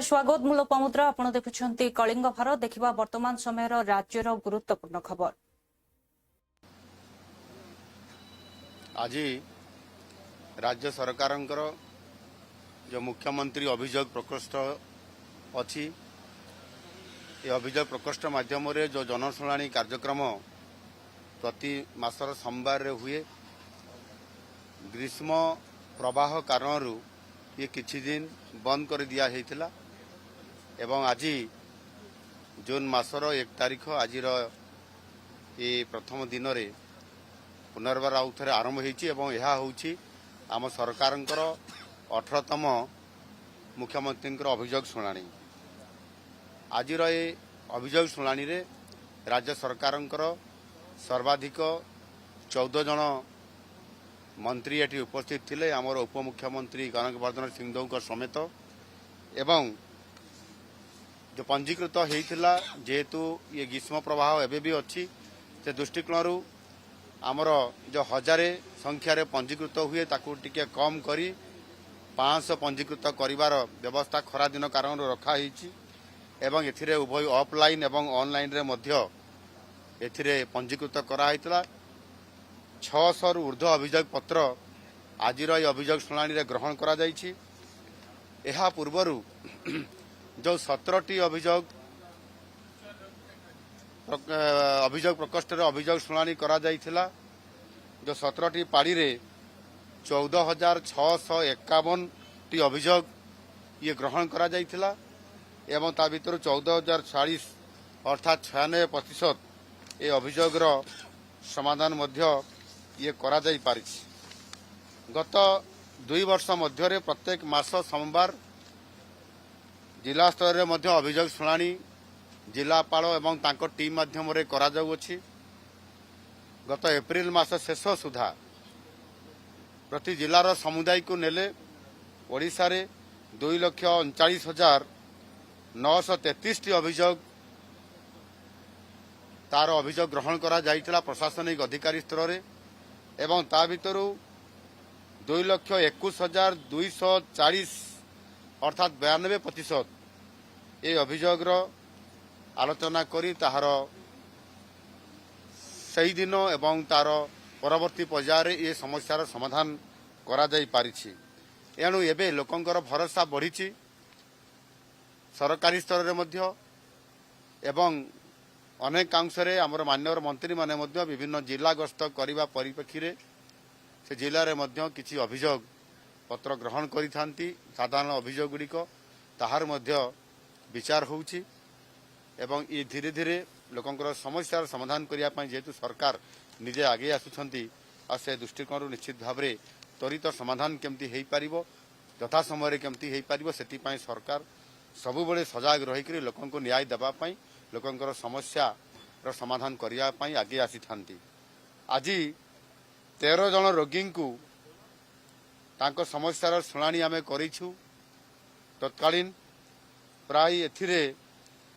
स्वागत मूल पमुद्रा आपण देखुछंती कलिंग भारत देखिबा वर्तमान समय राज्यर गुरुत्वपूर्ण खबर। आज राज्य सरकार जो मुख्यमंत्री अभियोग प्रकोष्ठ अच्छी ये अभियोग प्रकोष्ठ माध्यम जो जनशुणाणी कार्यक्रम प्रति मासर सोमवार हुए ग्रीष्म प्रवाह कारण ये किछि दिन बंद कर दिया हेतिला एवं आज जून मासर 1 तारिख आज ये प्रथम दिन रे पुनर्बार आउ थे आरंभ होती आम सरकार 18तम मुख्यमंत्री अभियोग शुणाणी। आज ये अभियोग शुणाणी रे राज्य सरकार सर्वाधिक 14 जन मंत्री एटी उपस्थित थिले आमर उपमुख्यमंत्री कनकवर्धन सिंहदेव समेत एवं जो पंजीकृत होता जेहेतु ये ग्रीष्म प्रवाह एवं भी अच्छी से दृष्टिकोण आमर जो 1000 संख्यार पंजीकृत हुए ताकू टिके कम करी 500 पंजीकृत करिवार व्यवस्था खरा दिन कारण रखाई एवं एथिरे उभय ऑफलाइन एवं ऑनलाइन रे मध्य एथिरे पंजीकृत कराइतला 600 रु ऊर्ध्व अभियोग पत्र आज अभियोग शुणाणी रे ग्रहण करा जाइछि। एहा पूर्वरु जो 17टी अभियोग प्रकोष्ठ अभियोग शुणाणी करा जाइथिला जो 17टी पाड़ी रे 14,651 टी अभियोग ये ग्रहण करा जाइथिला एवं ता भीतर 14,040 अर्थात 96% ये अभियोग रो समाधान मध्य ये करा जाई पारिछि। गत 2 वर्ष मध्य प्रत्येक मास सोमवार जिला स्तर रे मध्य अभियोग शुणाणी जिलापाल एवं तांको टीम माध्यम रे करा जाउछि। गत एप्रिल मास शेष सुधा प्रति जिलार समुदाय को नेले ओडिशा रे 2,39,933 टी अभियोग तार अभियोग ग्रहण करा जाइतिला प्रशासनिक अधिकारी स्तर रे एवं ता भितरु 2,21,240 अर्थात 92% ये अभियोग आलोचना करी ताहार सही दिन एवं तार परवर्ती पर्यायर ये समस्यार समाधान करा जाई पारिछि। एणु एबे लोकंकर भरोसा बढ़ी सरकारी स्तर रे मध्य एवं अनेक अंशरे आमर मान्यवर मंत्री माने मध्य विभिन्न जिला गस्त करिबा परिप्रेक्षी से जिले में मध्य किछि अभियोग पत्र ग्रहण करिथांती साधारण अभियोग गुड़िक ताहार मध्य विचार होउछि एवं ये धीरे धीरे लोकंकर समस्यार समाधान करिया पई जेतु सरकार निजे आगे आसुछंती आ से दृष्टिकोण निश्चित भाव में त्वरित समाधान केमती हेई पारिबो यथा समय केमती हेई पारिबो सेति पई सरकार सबुबले सजाग रहिकरी लोकंको न्याय देबा पई लोकंकर समस्या रो समाधान करिया पई आगे आसी थांती। आज 13 जन रोगी को तांको समस्यार शुणाणी आमे करिछु तत्कालीन प्राय एथिरे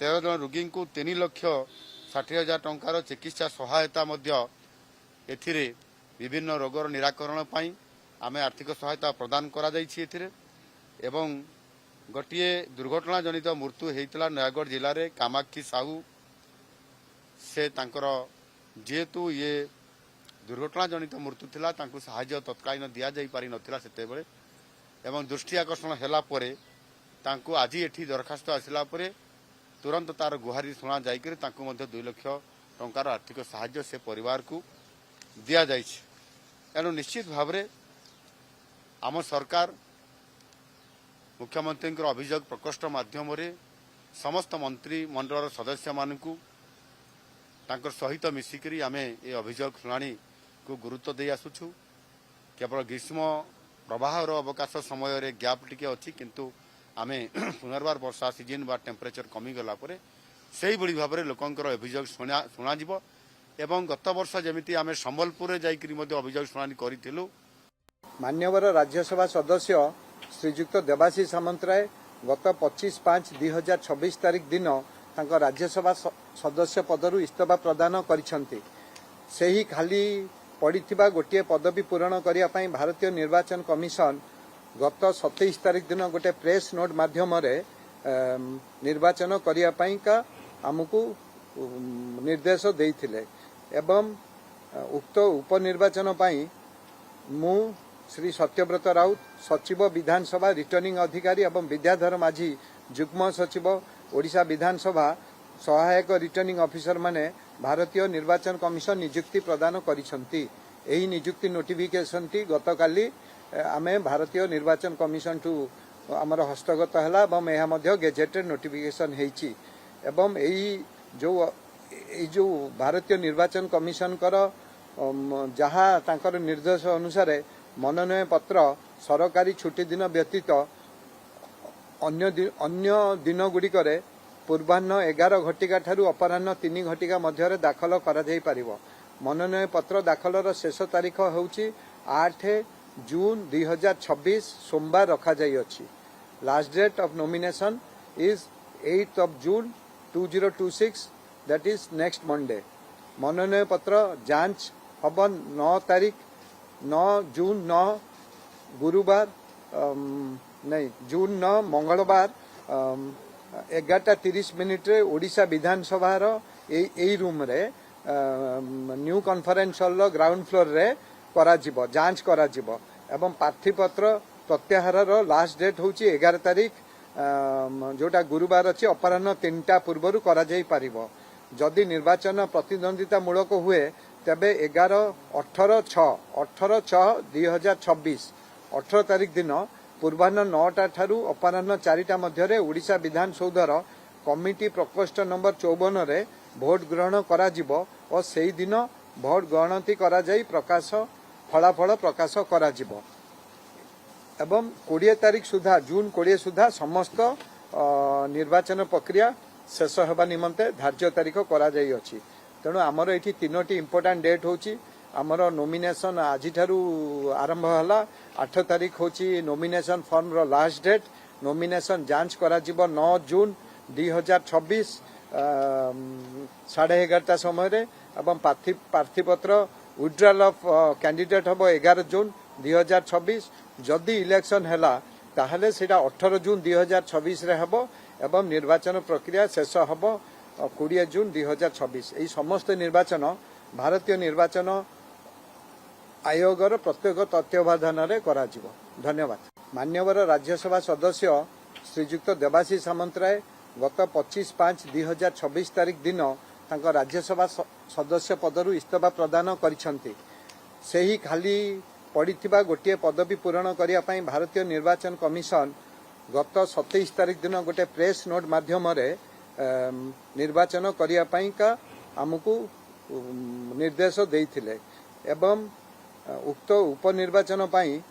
13 जन रोगी को 3,60,000 टंकार चिकित्सा सहायता मध्य एथिरे विभिन्न रोगर निराकरण पई आमे आर्थिक सहायता प्रदान करा जाइछि एथिरे एवं गोटे दुर्घटना जनित मृत्यु होता नयागढ़ जिले में कामाक्षी साहू से तांकर जेहेतु ये दुर्घटना जनित मृत्यु थिला तांको सहायता तत्कालीन दिया जाई पारि नथिला सेते बेले एवं दृष्टि आकर्षण हैला परे तांको आज एठी दरखास्त आसिला परे तुरंत तार गुहारी शुणा जाइकरी तांको मध्य 2 लाख टंकार आर्थिक सहायता से परिवार को दिया जाइछि। एणु निश्चित भाव में आम सरकार मुख्यमंत्री अभियोग प्रकोष्ठ माध्यम समस्त मंत्री मंडल सदस्य मानकु तांकर सहित मिसिकरी आमे ये अभियोग शुणाणी को गुरुत्व दे आसुछु। केवल ग्रीष्म प्रवाह अवकाश समय रे गैप टिके अच्छी किंतु आमे पुनर्बार वर्षा सीजन बा टेम्परेचर कमी गला परे सही बड़ी भाव में लोकंकर अभियोग शुणा जिवो एवं गत वर्ष जमिति आमे संबलपुर जाइकरी मध्य अभियोग शुणाणी करिथिलु। मान्यवर राज्यसभा सदस्य श्रीजुक्त देवाशीष सामंतराय गत 25/5/2026 तारिख दिन तांको राज्यसभा सदस्य पदरु इस्तीफा प्रदान करिसंती। सेही खाली पड़िथिबा गोटे पदवी पूरण करिया पई भारतीय निर्वाचन कमिशन गत 27 तारिख दिन गोटे प्रेस नोट माध्यम ନିର୍ବାଚନ କରିବା ପାଇଁକା ଆମକୁ ନିର୍ଦ୍ଦେଶ ଦେଇଥିଲେ ଏବଂ ଉକ୍ତ ଉପନିର୍ବାଚନ ପାଇଁ ମୁଁ श्री सत्यव्रत राउत सचिव विधानसभा रिटर्निंग अधिकारी एवं विद्याधर माझी जुग्म सचिव ओडिशा विधानसभा सहायक रिटर्निंग ऑफिसर माने भारतीय निर्वाचन कमिशन नियुक्ति प्रदान करिसंती। एही नियुक्ति नोटिफिकेशन टी गतकाली आमे भारतीय निर्वाचन कमिशन टू आमर हस्तगत हला एवं एहा मध्य गेजेटेड नोटिफिकेशन हेछि एवं एही जो भारतीय निर्वाचन कमिशन कर जहा तांकर निर्देश अनुसार मनोनयन पत्र सरकारी छुट्टी दिन व्यतीत अन्य दिन गुड़िकरे पूर्वाह्न 11 घटिका ठारू अपराह्न 3 घटिका मध्य दाखल करा जाई परिबो। मनोनयन पत्र दाखलर शेष तारीख होउची 8 जून 2026 सोमवार रखा जाई अछि। Last date of nomination is 8 of June 2026 that is next Monday. मनोनयन पत्र जांच हब 9 जून 9 गुरुवार नहीं जून 9 मंगलवार 11:30 रे ओडिशा विधानसभा रूम रे new conference hall ground floor रे जांच करा एवं प्रार्थीपत्र प्रत्याहार लास्ट डेट होची 11 तारीख जोटा गुरुवार अच्छी अपराह्न 3टा पूर्व करा जाई परिबो। जदि निर्वाचन प्रतिद्वंदिता मूलक हुए तेबे 18/6/2026 18 तारीख दिन पूर्वाह्न 9टा ठारू अपराह्न 4टा मध्य ओडिशा विधानसौधर कमिटी प्रकोष्ठ नंबर 54 रे भोट ग्रहण करा जिवो और सेही दिन भोट गणति करा जाई फलाफल प्रकाश करा जिवो एवं 20 तारीख सुधा जून 20 सुधा समस्त निर्वाचन प्रक्रिया शेष होगा निमंते धार्य तारीख करा जाई अछि। तेणु आमर ये 3टी इम्पोर्टाट डेट होची आमर नॉमिनेशन आज आरंभ होला 8 तारीख होची नॉमिनेशन फॉर्म रो लास्ट डेट। नॉमिनेशन जांच करा जिवो 9 जून 2026 11:30 समय रे एवं प्रार्थीपत्र विड्रॉल ऑफ कैंडिडेट हम 11 जून 2026 जदि इलेक्शन हैला ताहले सेटा 18 जून 2026 रे हबो एवं निर्वाचन प्रक्रिया शेष हबो 20 जून 2026। यही समस्त निर्वाचन भारतीय निर्वाचन आयोगर प्रत्येक तथ्यवाधान करा जिवो। धन्यवाद। मान्यवर राज्यसभा सदस्य श्रीजुक्त देवाशीष सामंतराय गत 25/5/2026 तारीख दिन तांको राज्यसभा सदस्य पदरु इस्तीफा प्रदान करिसंती। सेही खाली पड़िथिबा गोटे पदवी पूरण करिया पई भारतीय निर्वाचन कमिशन गत 27 तारीख दिन गोटे प्रेस नोट माध्यम रे निर्वाचन करिया पई का हमकु निर्देश देइथिले एवं उक्त उपनिर्वाचन पई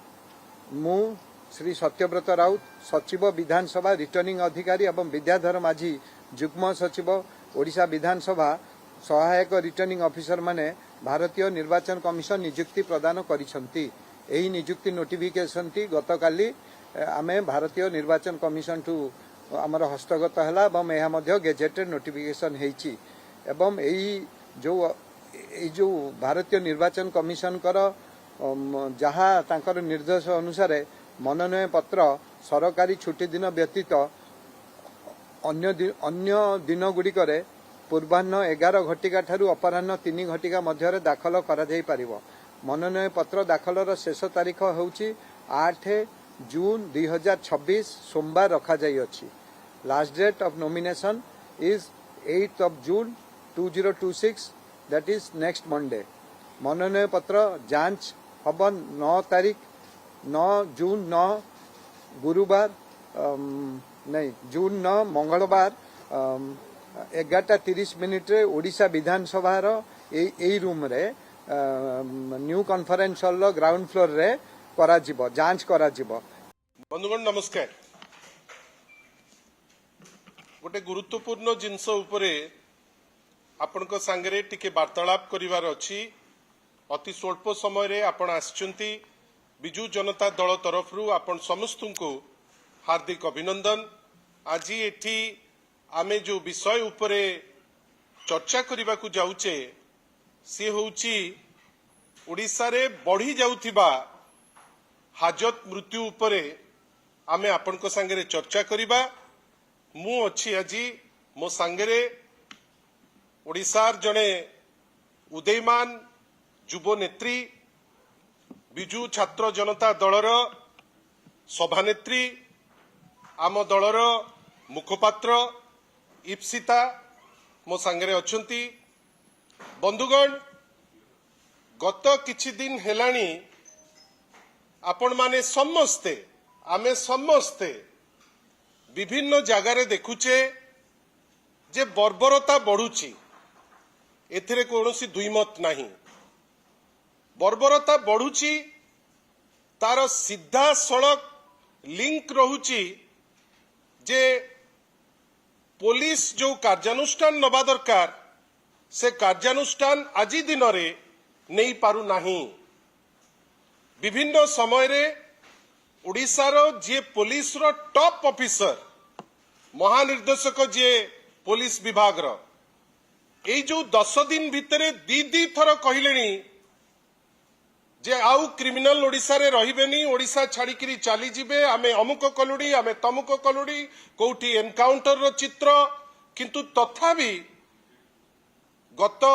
मु श्री सत्यव्रत राउत सचिव विधानसभा रिटर्निंग अधिकारी एवं विद्याधर माझी जुग्म सचिव ओडिशा विधानसभा सहायक रिटर्निंग ऑफिसर माने भारतीय निर्वाचन कमिशन नियुक्ति प्रदान करिसंती। एही नियुक्ति नोटिफिकेशन टी गतकाली आमे भारतीय निर्वाचन कमिशन टू आमर हस्तगत हला एवं एहा मध्य गेजेटेड नोटिफिकेशन हेछि एवं एही जो भारतीय निर्वाचन कमिशन कर जहा तांकर निर्देश अनुसार मनोनयन पत्र सरकारी छुट्टी दिन व्यतीत अन्य दिन गुड़िकरे पूर्वाह्न 11 घटिका ठारू अपराह्न 3 घटिका मध्य दाखल करा जाई परिबो। मनोनयन पत्र दाखलर शेष तारीख होउची 8 जून 2026 सोमवार रखा जाई अछि। Last date of nomination is 8 of June 2026 that is next Monday. मनोनयन पत्र जांच हब 9 जून 9 गुरुवार नहीं जून 9 मंगलवार 11:30 रे ओडिशा विधानसभा रूम रे new conference hall ground floor रे जांच करा जिवो। बंधुगण नमस्कार। गोटे गुरुत्वपूर्ण जिनस उपरे आपनक सांगरे टिके वार्तालाप करिवार अछि। अति स्वल्प समय रे आपण आछंती बिजू जनता दल तरफरु आपण समस्तଙ୍କୁ हार्दिक अभिनंदन। आज एठी आमे जो विषय उपरे चर्चा करने को जाऊचे सी होउची ओडिशा रे बढ़ी जाउथिबा हाजत मृत्यु उपरे आमे आपनक संगे चर्चा करिबा मु अच्छी आज मो सांगरे ओडिशार जड़े उदयमान युव नेत्री विजु छात्र जनता दलर सभानेत्री आम दलर मुखपात्र इप्सिता मो सांगरे अछंती। बंधुगण गत किछि दिन हेलानी आपण माने समस्ते आमे समस्ते विभिन्न जगार देखुचे जे बर्बरता बढ़ुची एथिरे कौनसी दुईमत नहीं। बर्बरता बढ़ुची तार सीधा सड़क लिंक रहुची जे पुलिस जो कार्यानुष्ठान नबा दरकार से कार्यानुष्ठान आजी दिन रे नहीं पारु नहीं। विभिन्न समय रे ओडिशार जे पुलिस रो टॉप ऑफिसर महानिर्देशक जे पुलिस विभाग रो ए जो 10 दिन भितरे दी थर कहलेनी जे आउ क्रिमिनल ओडिशा रे रहिबेनी ओडिशा छाड़िकी चली जिबे आमे अमुक कलुड़ी आमे तमुक कलुड़ी कोठी एनकाउंटर रो चित्र किंतु तथापि गत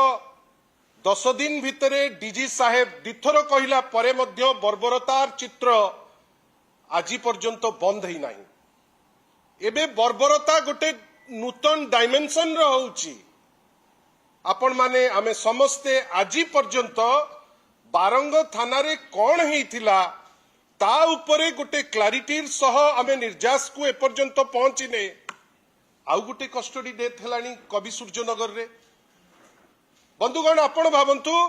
10 दिन भितरे डीजी साहेब दिथर कहला परे मध्य बर्बरतार चित्र आजी पर्यंत बंद ही नहीं। एबे बर्बरता गोटे नूतन डायमेंशन रो होउची। आपण माने आमे समस्ते आजी पर्यंत बारंग थाना रे कौन हेइथिला ता उपरे गोटे क्लारिटीर सह आमे निर्जास को एपर्यंत पहुंचिने। आउ गोटे कस्टडी डेथ हेलानी कवि सूर्यनगर रे। बंधुगण आपण भावंतु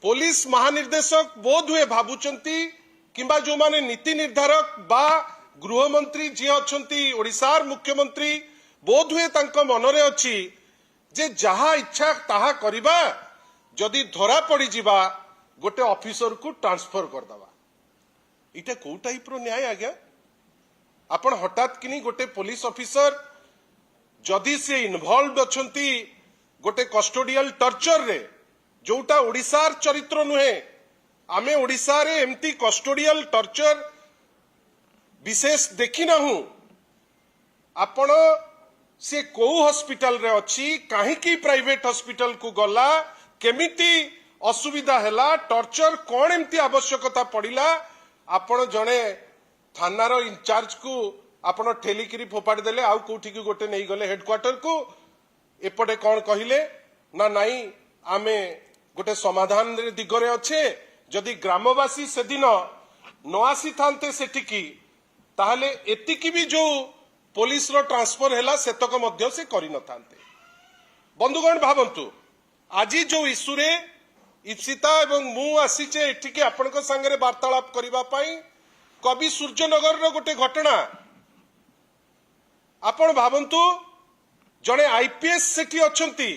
पुलिस महानिर्देशक बोध हुए भाबुचंती किंबा जो माने नीति निर्धारक बा गृहमंत्री जी अछंती ओडिशार मुख्यमंत्री बोध हुए तांको मनरे अछि जे जहा इच्छा ताहा करिबा जदि धरा पड़ी जिबा गोटे ऑफिसर को ट्रांसफर कर दवा। इटा को टाइप रो न्याय आज्ञा आपण हठात किनी गोटे पुलिस ऑफिसर जदि से इन्वॉल्व अछंती गोटे कस्टोडियल टर्चर रे जोटा ओडिशार चरित्र नुहे। आमे ओडिशा रे एमती कस्टोडियल टर्चर विशेष देखि नाहु। आपण से को हॉस्पिटल रे अछि काहेकि प्राइवेट हॉस्पिटल को गला केमिति असुविधा हैला टर्चर कौन एमती आवश्यकता पड़िला आपण जणे थानार इंचार्ज को आपण ठेलिकिरी फोपाड़ी देले आउ कोठी की गोटे नहीं गले हेडक्वार्टर को एपटे कौन कहिले ना नहीं आमे गोटे समाधान रे दिगरे अच्छे जदि ग्रामवासी से दिन न आसी थांते सेटिकी ताहले एतिकी भी जो पुलिस रो ट्रांसफर हैला सेतक मध्य से करि न थांते। बंधुगण भावंतु आजी जो इश्यू रे इप्सिता एवं मु आसीचे एठिके आपनक संगे वार्तालाप करिबा पई कवि सूर्यनगर रो गोटे घटना आपण भावंतु जड़े आईपीएस सेठी अछंती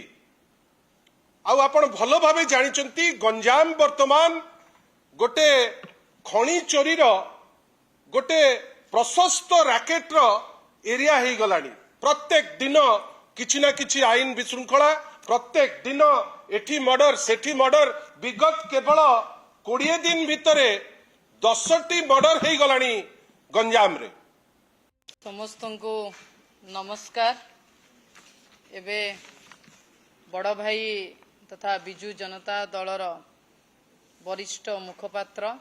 आउ आपण भलो भाबे जानिचंती गंजाम वर्तमान गोटे खणी चोरी रो गोटे प्रशस्त रैकेट रो एरिया हे गलानी। प्रत्येक दिन किछि ना किछि आईन विशृंखला प्रत्येक दिन एठी मर्डर सेठी मर्डर विगत केवल 20 दिन भितरे 10टी मर्डर हे गलानी गंजाम रे। समस्त को नमस्कार। एबे बड़ भाई तथा बिजु जनता दलर वरिष्ठ मुखपात्र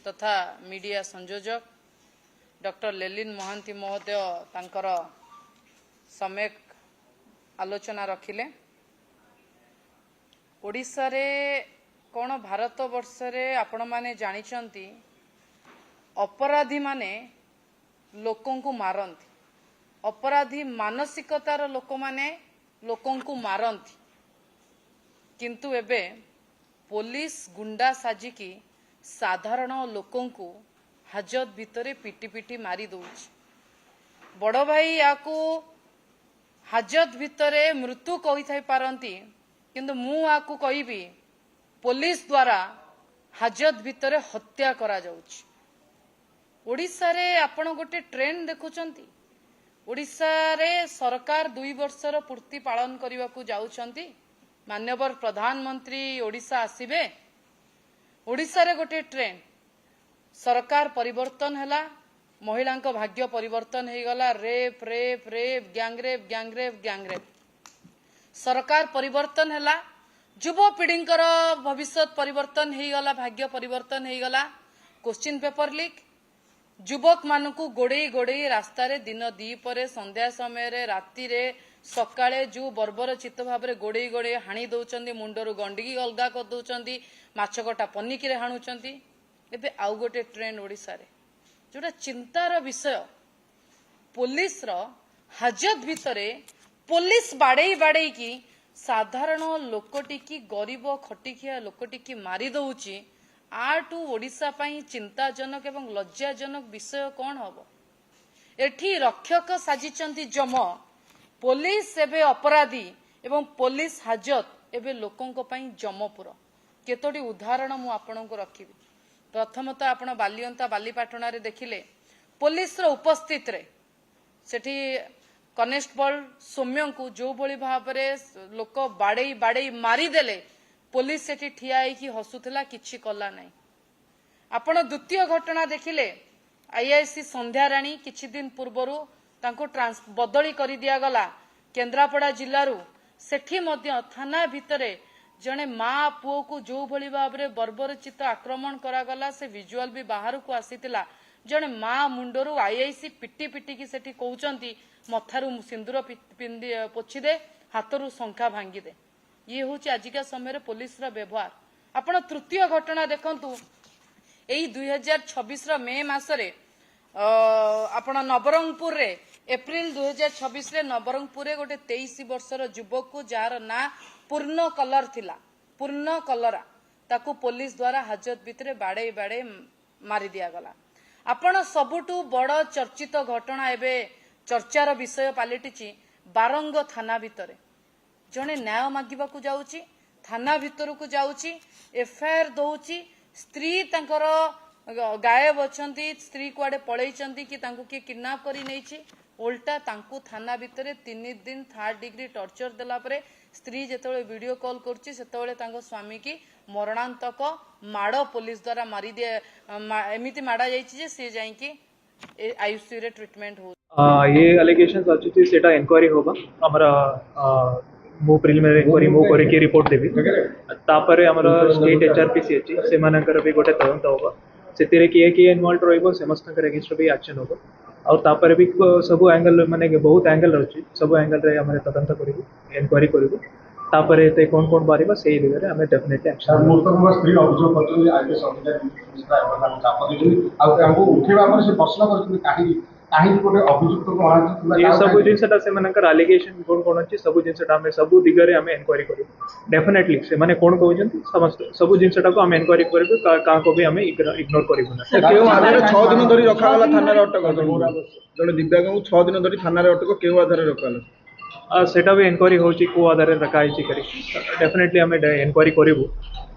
तथा मीडिया संयोजक डॉक्टर लेलिन महांती महोदय तांकर सम्यक आलोचना रखिले। ओडिशा रे कौन भारत वर्ष रे आपण माने जानिचंती अपराधी माने लोकों को मारंती अपराधी मानसिकतार लोक माने लोकों को मारंती किंतु एबे पुलिस गुंडा साजिकी साधारण लोकों को हाजत भितरे पिटी पिटी मारी दउछि। बड़ भाई याकू हाजत भितरे मृत्यु कही थाई पारंती किंतु मु आकू कहिबी पुलिस द्वारा हाजत भितरे हत्या करा जाउछि। ओडिशा रे आपण गोटे ट्रेंड देखुचंती। ओडिशा रे सरकार 2 वर्षर पूर्ति पालन करने को जाउछंती। माननीय प्रधानमंत्री ओडिशा आसीबे। ओडिशा रे गोटे ट्रेंड सरकार परिवर्तन हैला महिलांक भाग्य परिवर्तन हो गला rape rape rape gang rape gang rape gang rape सरकार परिवर्तन हैला युवपीढ़ी भविष्य परिवर्तन हो गला भाग्य परिवर्तन हो गला क्वेश्चन पेपर लीक युवक मानकु गोड़े गोड़े रास्ता रे दिन दीपर संध्या समय राति रे सकाळे जो बर्बर चित्त भाव में गोड़े गोड़े हाणी दौरान मुंडर गंडगी अलगा कर दौरान माछकटा पनिकी हाणुंट एबे आउ गोटे ट्रेंड ओडिशा रे जोटा चिंतार विषय पुलिस रो हाजत भितरे पुलिस बाड़े बाड़े की साधारण लोकटी की गरीब खटिखिया लोकटी की मारी दउची आठू ओडिशा पई चिंताजनक एवं लज्जाजनक विषय कौन हबो एठी रक्षक साजिचंती जम पुलिस एबे अपराधी एवं पुलिस हाजत एबे लोकंक पई जमपुर केतोटी उदाहरण मु आपनको रखिबी प्रथमतः आपण बालियंता बालीपाटना रे देखिले पुलिस रो उपस्थित रे सेठी कनेस्टेबल सौम्य को जो भली भाव लोक बाड़े बाड़े मारिदेले पुलिस सेठी ठिया होइकी हसुथिला किछि कला नाही आपण द्वितीय घटना देखिले आईआईसी संध्या राणी किछि दिन पूर्वरु तांको बदली करि दिया गला केन्द्रापड़ा जिल्लारू सेठी मध्य थाना भितरे जने माँ पुओ को जो भली भाव बर्बरचित आक्रमण करागला से विजुअल भी बाहर को आसीतिला जने माँ मुंडरू आईआईसी पिटी पिटी की सेठी कहउचंती मथारू सिंदूर पोछि दे हाथरू शंखा भांगी दे ये हूँ आजिका समय पुलिस व्यवहार आपण तृतीय घटना देखंतु एई 2026 मे मासरे आपण नवरंगपुर रे एप्रिल 2026 रे नवरंगपुर रे गोटे 23 वर्षर युवक को जार ना पूर्ण कलर थिला पूर्ण कलरा ताकू पुलिस द्वारा हाजत भितरे बाड़े बाड़े मारी दिया गला आपण सबुठू बड़ चर्चित घटना एबे चर्चार विषय पलटिची बारंग थाना भितरे जने न्याय मागिबा को जाउची थाना भितर को जाउची एफआईआर दउची स्त्री तांकर गायब अछंती स्त्री कुआडे पळैचंती कि तांको के किडनैप करी नैची उल्टा तांको थाना भितरे 3 दिन 3rd डिग्री टॉर्चर देला परे स्त्री जेतळे वीडियो कॉल करची सेतळे तांको स्वामी की मरणांतक माड़ पुलिस द्वारा मारी दे एमिति माड़ा जाईची जे से जाई कि आईसीयू रे ट्रीटमेंट हो ये अलिगेशंस अछि सेटा इंक्वायरी होबा हमरा मो प्रिलिमिनरी इंक्वायरी मो करे के रिपोर्ट देबी तापरे हमरा स्टेट एचआरपीसी अछि से मानकर भी गोटे तदंत होबा सेतिरे किए इन्वॉल्व रहइबो समस्त कर अगेंस्ट भी एक्शन होबा और तापरे भी सब एंगल माने बहुत एंगल रहछि सब एंगल रे हमरे तदंत करिबो इंक्वायरी करिबो तापरे ते कोन कोन बारिबा सेही दिगरे हमें डेफिनेटली एक्शन मोर स्त्री अभियोग करछन आईपीएस अधिकारी चाप देछन आ हमको उठेबा पर से प्रश्न करछन काहे गोटे अभियुक्त को ये सब जिनसटा से मानकर एलिगेशन कोन कोन अछि सब जिनसटा हमें सब दिगरे हमें इंक्वायरी करिबो डेफिनेटली से माने कोन कहउछन समस्त सब जिनसटा को हमें इंक्वायरी करिबो का को भी हमें इग्नोर करिबो ना केउ आधार 6 दिन धरि रखा वाला थाना रे अटक जने दिव्यांग को 6 दिन धरि थाना रे अटक केउ आधार रे रखा सेटा भी इंक्वायरी होची को आधार रे रखा आइची करी डेफिनेटली हमें इंक्वायरी करिबो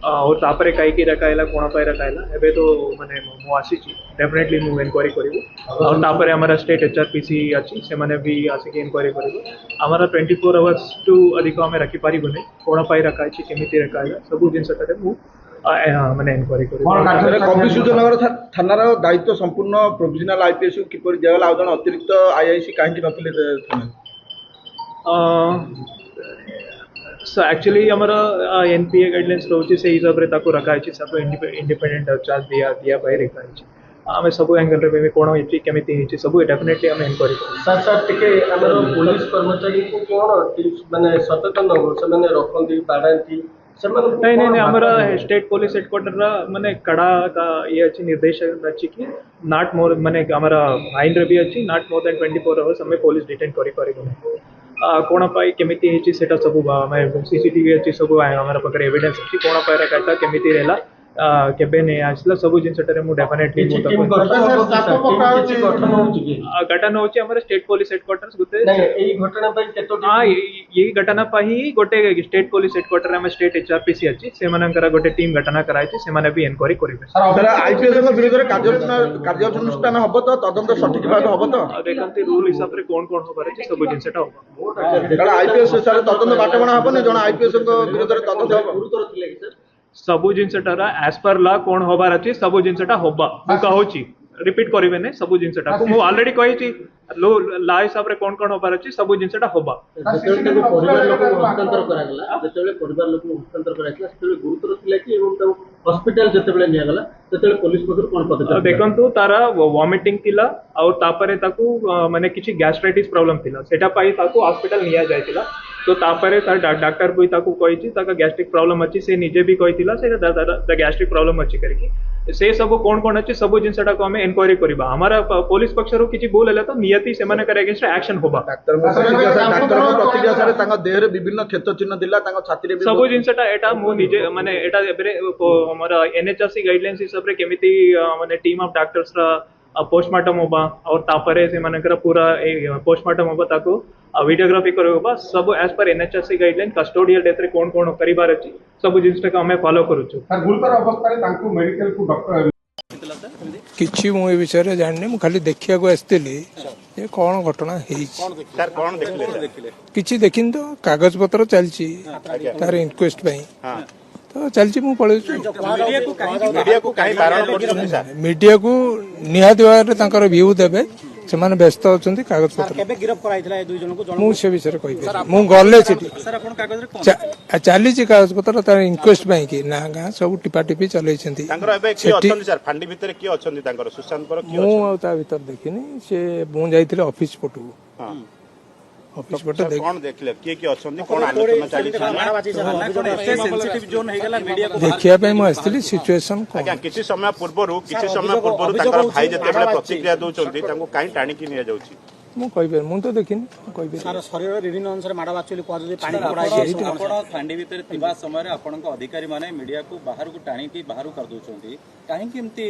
और तापरे काई की रखाइला कोन पाई रखाइला एबे तो माने मो आसीची डेफिनेटली मु इंक्वायरी करिबो और तापरे हमारा स्टेट एचआरपीसी अछि से माने भी आसी के इंक्वायरी करिबो हमारा 24 आवर्स टू अधिक हमें रखि पारिबो नै कोन पाई रखा आइची केमिति रखाइला सब जिन सटरे मु माने इंक्वायरी करिबो कवि सूर्यनगर थानार दायित्व संपूर्ण प्रोविजनल आईपीएस को किपर दियागला आ जण अतिरिक्त आईआईसी काहे नथिले थाना सो एक्चुअली हमारा एनपीए गाइडलाइंस रोचे से हिसाब रे ताको रखा है सब इंडिपेंडेंट चार्ज दिया पाए रखा है आमे सब एंगल रे कोन होची केमिति होची सब डेफिनेटली हम इंक्वायरी कर सर टिके हमर पुलिस कर्मचारी को कोन टिप्स माने सचेतन हो से माने रखंदी बाडांती नहीं नहीं हमारा स्टेट पुलिस हेडक्वार्टर रा माने कड़ा का ये अच्छी निर्देशन अच्छी कि नॉट मोर माने हमारा आईन रे भी अच्छी नॉट मोर देन 24 आवर्स हमें पुलिस डिटेन करि परिबो कोण पाई केमिति हेची सेटा सब मैं सीसीटीवी अच्छी सब हमारा पाखे एविडेंस अच्छी कोण पाई रखा केमिति रहला केबे नै आसला सब जिनसटरे मु डेफिनेटली घटना होची हमारे स्टेट पुलिस हेडक्वार्टर्स गुते नहीं एई घटना पई केतोटी हां ये घटना पाही गोटे स्टेट पुलिस हेडक्वार्टर में स्टेट एचआरपीसी अछि से मानकर गोटे टीम घटना कराइछि से माने भी इंक्वायरी करिवे सर आईपीएस को विरोध रे कार्यानुष्ठान हबो तो तदंत सठिक भाव हबो तो देखंती रूल हिसाब रे कोन कोन होबार अछि सब जिनसटा होबा कारण आईपीएस सर तदंत बाटबणा हबो ने जण आईपीएस को विरोध रे तदंत हबो गुरुतर थिले कि सर सब जिनसटा एज पर लॉ कोन होबार अछि सब जिनसटा होबा मु कहउछि रिपीट करेंगे सब जिनटा को ऑलरेडी कही ला हिसाब से कौन कौन होबार अच्छी सब जिनटा होबा परिवार लोक हस्तांतर करागला जेतेबेले परिवार लोक हस्तांतर कराइला सेतेबेले गुरुतर थिला कि एवं ताऊ हॉस्पिटल जेतेबेले नियागला सेतेबेले पुलिस पखर कोन पदक्षेप देखंतु तारा वॉमिटिंग थिला और तापरे ताकू माने किछि गैस्ट्राइटिस प्रॉब्लम थिला सेटा पाई ताकू हॉस्पिटल निया जायतिला तो तापरे तार डॉक्टर भी ताकू कहिछि ताका गैस्ट्रिक प्रॉब्लम अछि से निजे भी कहितिला से गैस्ट्रिक प्रॉब्लम अछि करके से सब कौन कौन अच्छी सब जिनटा को हमें इनक्वायरी करबा हमारा पुलिस पक्षरु किछि भूल हैला तो नियति से माने करे अगेंस्ट एक्शन होबा डाक्टर प्रतिक्रिया सारे तांगा देह रे विभिन्न क्षत चिन्ह दिला तांगा छाती रे सब जिनटा एटा मु निजे माने एटा एबरे हमारा एनएचआरसी गाइडलाइंस हिसाब रे केमिति माने टीम ऑफ डॉक्टर्स रा पोस्टमार्टम होबा और तापरे से माने पूरा पोस्टमार्टम होबा ताको वीडियोग्राफी करबा सब as per NHRC guideline custodial death रे कोन कोन करिबार अछि सब जिनटा को हमें फॉलो करूछु सर गुरुतर अवस्था रे तांको मेडिकल को डॉक्टर किछि मु ए विषय रे जानने मु खाली देखिया को आस्तेली ये कौन घटना हेई सर कौन देखले किछि देखिन तो कागज पत्र चलची तार इनक्वेस्ट पई तो चलची मु पळे मीडिया को काहे बारण करछन सर मीडिया को निहात भाବରେ ତାଙ୍କର व्यू देबे ସେମାନେ ବ୍ୟସ୍ତ ଅଛନ୍ତି କାଗଜ ପତ୍ର केबे गिरफ्त कराइथिला ए दुई जन को ମୁଁ ସେ ବିଷୟରେ କହିବି ମୁଁ ଗଲେ ସେଠି सर अपन कागज रे ଚାଲିଛି କାଗଜ ପତ୍ର ତାର ଇନକ୍ୱେଷ୍ଟ ପାଇଁ କି ନା ଗାଁ ସବୁ ଟିପା ଟିପି ଚଲେଇଛନ୍ତି ତାଙ୍କର ଏବେ କିଏ ଅଛନ୍ତି ସर ଫାଣ୍ଡି ଭିତରେ କିଏ ଅଛନ୍ତି ତାଙ୍କର ସୁଶାନ୍ତଙ୍କର କିଏ ମୁଁ ଆଉ ତା ଭିତରେ ଦେଖିନି ସେ ମୁଁ ଯାଇଥିଲି ଅଫିସ ପଟୁ ଅଫିସ ପଟେ କଣ ଦେଖିଲେ କିଏ କିଏ ଅଛନ୍ତି କଣ ଆଲୋଚନା ଚାଲିଛି सेंसिटिव जोन हेगला मीडिया को ଦେଖିବା ପାଇଁ ମୁଁ ଆସିଥିଲି ସିଚୁଏସନ କଣ ଆଜ୍ଞା କିଛି ସମୟ ପୂର୍ବରୁ ତାଙ୍କର ଭାଇ ଯେତେବେଳେ ପ୍ରତିକ୍ରିୟା ଦଉଛନ୍ତି ତାଙ୍କୁ କାହିଁ ଟାଣିକି ନିଆଯାଉଛି ମୁଁ କହିପାରିବି ମୁଁ ତ ଦେଖିନି ମୁଁ କହିପାରିବି सर शरीर विभिन्न अंश रे माडा बाचुली को जदी पानी पड़ाई आपण फांडी भितर थिबा समय रे आपणक अधिकारी माने मीडिया को बाहर को टाणी की बाहर कर दोचंती काहे कि एमती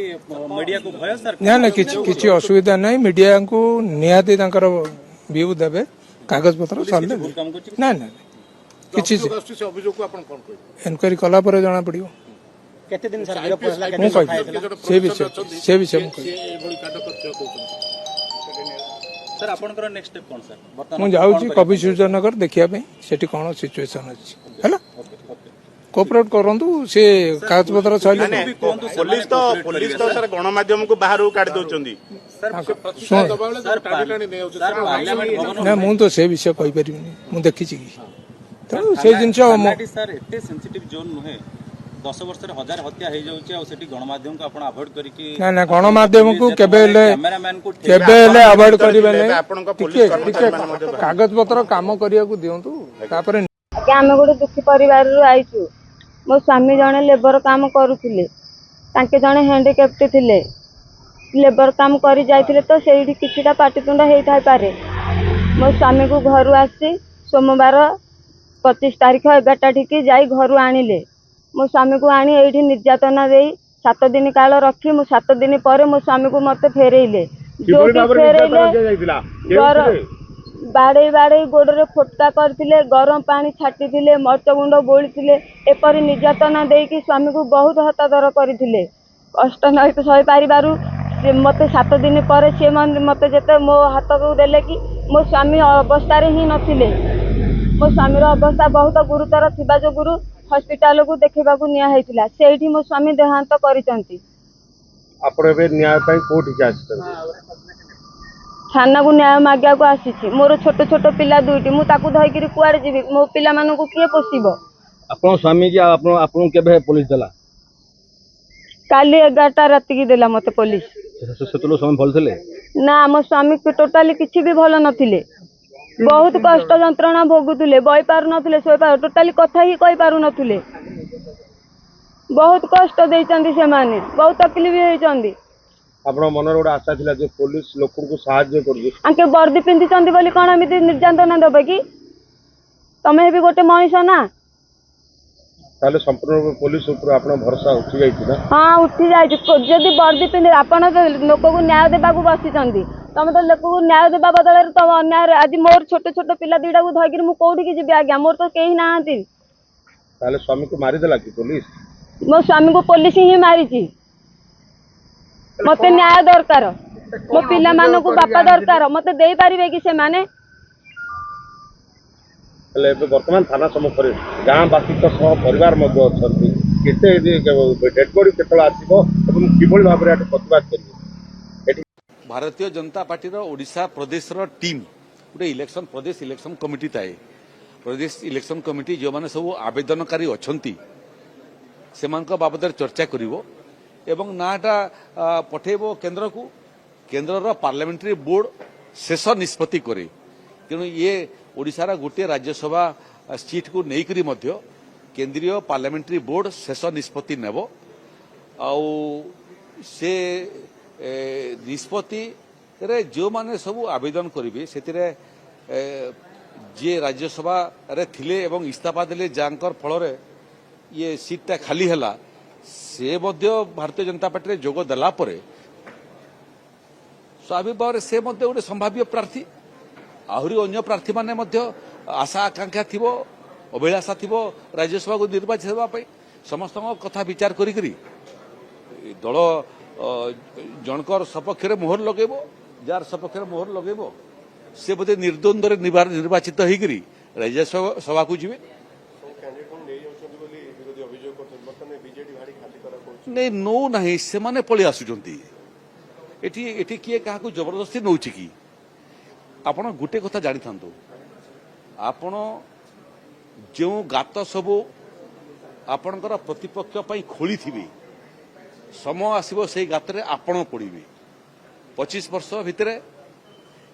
मीडिया को भय सर ना ना किछि असुविधा नाही मीडिया को निहाती तांकर व्यू देबे कागज पत्र सरले ना ना किछि अभियोग को आपण कोन कहै इनक्वायरी कला पर जाना पड़ियो केते दिन सर गिरफ्त होसला ମୁଁ କହିବି ସେ विषय ମୁଁ କହିବି सर आपणकर नेक्स्ट स्टेप कोन सर ମୁଁ ଯାଉଛି କବି ସୂର୍ଯ୍ୟନଗର ଦେଖିବା ପାଇଁ ସେଠି କଣ ସିଚୁଏସନ ଅଛି ହେଲା कोऑपरेट करंतु से कागज पत्र छले पुलिस तो सर गणमाध्यम को बाहर काट दउचंदी ना मु तो से विषय कहि परिबिनी मु देखि छी तो से जिंस सर एते सेंसिटिव जोन नुहे 10 वर्ष रे हजार हत्या हे जाउची आ सेठी गणमाध्यम को आपण अवॉइड करी कि ना ना गणमाध्यम को केबे अवॉइड करिबे नै कागज पत्र काम करिया को दियंतु तापर आमे गोटे दुखी परिवार रु आइछु मो स्वामी जने लेबर काम करूथिले तांके जने हैंडिकैप्ट थिले लेबर काम करी जाइथिले तो सेठी किछिटा पाटितुंड हेइ थाइ पारे मो स्वामी को घर आसी सोमवार 25 तारीख 11टा ठिकी जाई घर आनिले मो स्वामी को आनी एठी निर्यातना देई 7 दिन काल रखी मो 7 दिन पर मो स्वामी को मते फेरेइले जो फेरेइले बाड़े बाड़े गोड़े फोटका करथिले गरम पानी छाटिथिले मर्च गुंड बोलिथिले एपरि निर्यातना देकी स्वामी को बहुत हतादर करथिले कष्ट नहीं तो सही पारिबारु मते 7 दिन पर से मते जेते मो हाथ को देले कि मो स्वामी अवस्था रे ही नथिले मो स्वामी रो अवस्था बहुत गुरुतर थिबा जो गुरु हॉस्पिटल को देखिबा को निया हेतिला सेठी मो स्वामी देहांत करिसंती आपण एबे न्याय पई कोठी के आछन थाना को न्याय मागिया को आसी मोर छोट छोट पिला दुईटी मु ताकू धइकरी कुआरे जीवी मो पिला मानु को किए पोसिबो आपण स्वामी जी आपण केबे पुलिस देला काली 11टा राति की देला मते पुलिस सेतलो समय भल थले ना मो स्वामी को टोटाली किछि भी भल नथिले बहुत कष्ट यंत्रणा भोगुथिले बय पार नथिले सोय पार टोटाली कथा ही कहि पारु नथिले बहुत कष्ट देइचंदी से माने बहुत तकलीफ हेइचंदी आपण मनर गोटे आशा थिला जे पुलिस लोकन को सहाय्य करबे आके वर्दी पिंधि चंदी बोली कोन एमिति निर्यातना देबे कि तमे भी गोटे मनीष ना ताले संपूर्ण पुलिस ऊपर आपण भरोसा उठी जाइछि ना हां उठी जाइछि जदी वर्दी पिंधि आपण लोक को न्याय देबा को बसी चंदी तमे तो लोक को न्याय देबा बदले तो अन्याय आज मोर छोट छोट पिला दीडा को धइकरी मु कोठी की जिबि आज्ञा मोर तो केही नाहंती ताले स्वामी को मारि देला कि पुलिस मो स्वामी को पुलिस ही मारिछि मते न्याय दरकार मो पिला मानो को बापा दरकार मते देई परिबे कि से माने ले वर्तमान थाना सम्मुखरे गाँ बासी तो सह परिवार मध्य अछंती केते डेड बॉडी केतला आसीबो एवं किबोल भाबरे प्रतिवाद करिवे भारतीय जनता पार्टी ओडिशा प्रदेश टीम गोटे इलेक्शन प्रदेश इलेक्शन कमिटी थाए प्रदेश इलेक्शन कमिटी जो मैंने सब आवेदनकारी अच्छा से बाबद चर्चा करिवो एवं नाटा पठेबो केंद्र को केंद्र पार्लियामेंट्री बोर्ड शेष निष्पत्ति करे तेणु ये ओडिशार गोटे राज्यसभा सीट को लेकर केंद्रीय पार्लियामेंट्री बोर्ड शेष निष्पत्ति नेब आउ से निष्पत्ति रे जो माने सब आवेदन करेंगे से जे राज्यसभा रे थिले एवं इस्तीफा देले जांकर फल ये सीटा खाली हैला से भारतीय जनता पार्टी जोग देला परे स्वाभाविक भाव से गोटे संभाव्य प्रार्थी आहरी अन्य प्रार्थी माने आशा आकांक्षा थिबो अभिलाषा थिबो राज्यसभा को निर्वाचित होगा समस्त कथा विचार करी दल जनकर सपक्ष मोहर लगेबो जार सपक्ष मोहर लगेबो से बोधे निर्द्वंद्व निर्वाचित होकर राज्यसभा को जीवे नहीं नौ नहीं से माने पलि आसुचंती एठी एठी किए काहाकू जबरदस्ती नौछि कि आपण गुटे कथा जानि थांतो आपण जो गात सबु आपणकर प्रतिपक्ष पई खोली थिबे समय आसीबो सेई गातरे आपण पड़िबे 25 वर्ष भितरे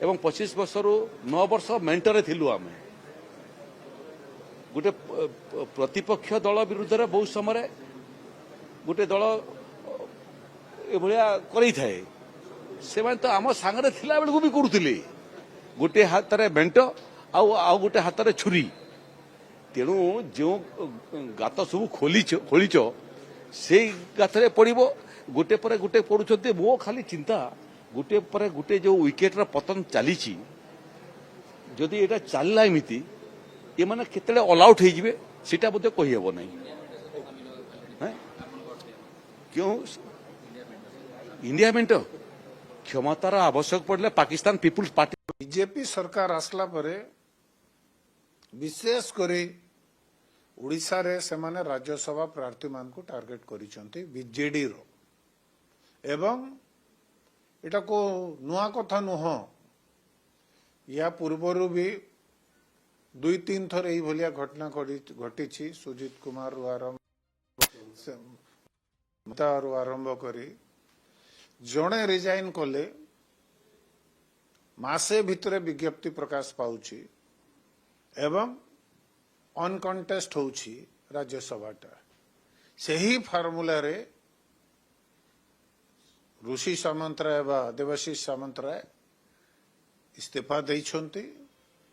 एवं 25 वर्ष रु 9 वर्ष मेंटरे थिलु आमे गोटे प्रतिपक्ष दल विरुद्ध रे बहुत समय गोटे दल एभलिया करै थाए से तो आम सांगरे थिला बेलू भी करुले गोटे हाथ में बेंट आउ गोटे हाथ में छुरी तेणु जो गात सब खोलीच से गाथरे पड़ो गोटे पर गोटे पड़ुंट मो खाली चिंता गोटे पर गोटे जो विकेट पतन चली जदि यहाँ चलला एमती ये मैंने केते ऑल आउट होटा बोधे कहीहब ना क्यों इंडिया मेंट क्षमतार आवश्यक पड़े पाकिस्तान पीपुल्स पार्टी बीजेपी सरकार आसला परे विशेष करी उड़ीसा रे से माने राज्यसभा प्रार्थी मान को टार्गेट करिसंती बीजेडी रो एवं एटा को नुआ कथा नुह या पूर्वरु भी 2-3 थर एई भलिया घटना घटी सुजीत कुमार आरंभ करी जड़े रिजाइन कले मासे भितरे विज्ञप्ति प्रकाश पाउछि एवं अनकंटेस्ट होउछि राज्यसभाटा सेही फार्मूला रे ऋषि सामंतराय बा देवाशीष सामंतराय इस्तीफा दैछंती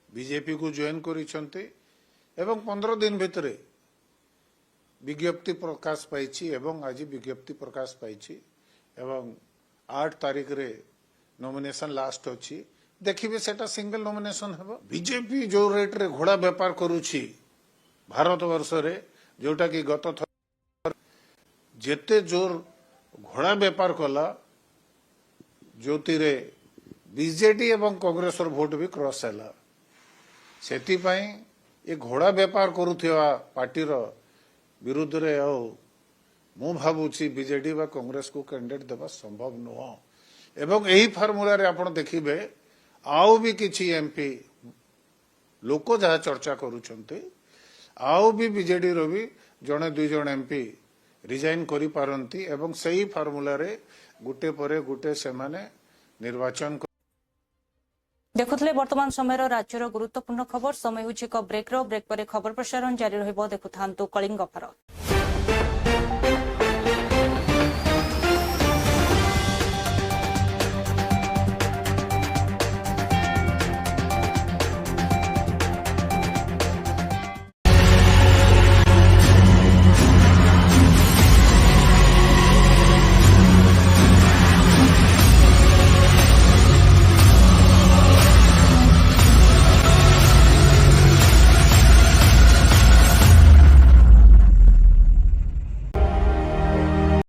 बीजेपी को जॉइन करिसंती एवं 15 दिन भितरे विज्ञप्ति प्रकाश पाइछि एवं आज विज्ञप्ति प्रकाश पाइछि एवं 8 तारीख रे नॉमिनेशन लास्ट अछि देखिबे सेटा सिंगल नॉमिनेशन हेबो बीजेपी जो रेट रे घोड़ा व्यापार करूछि भारत वर्ष रे जोटा कि गत थर जेते जोर घोड़ा व्यापार कला ज्योति रे बीजेडी एवं कांग्रेस वोट भी क्रॉस हैला सेति पई ये घोड़ा व्यापार करूथिया पार्टी रो विरुद्ध रे मु भावुची बीजेडी व कांग्रेस को कैंडिडेट देवा संभव नुह एवं यही फार्मूला रे आपण देखिबे आउ भी किछि एमपी लोक जहा चर्चा करूछंते आउ भी बीजेडी रो भी जणे 2 जण एमपी रिजाइन करि पारंती एवं सही फार्मूला रे गुटे परे गुटे से माने निर्वाचन देखुले वर्तमान समय राज्यर गुरुत्वपूर्ण खबर समय होछि ब्रेक पर खबर प्रसारण जारी रहिबो देखुथांतु कलिंग भारत।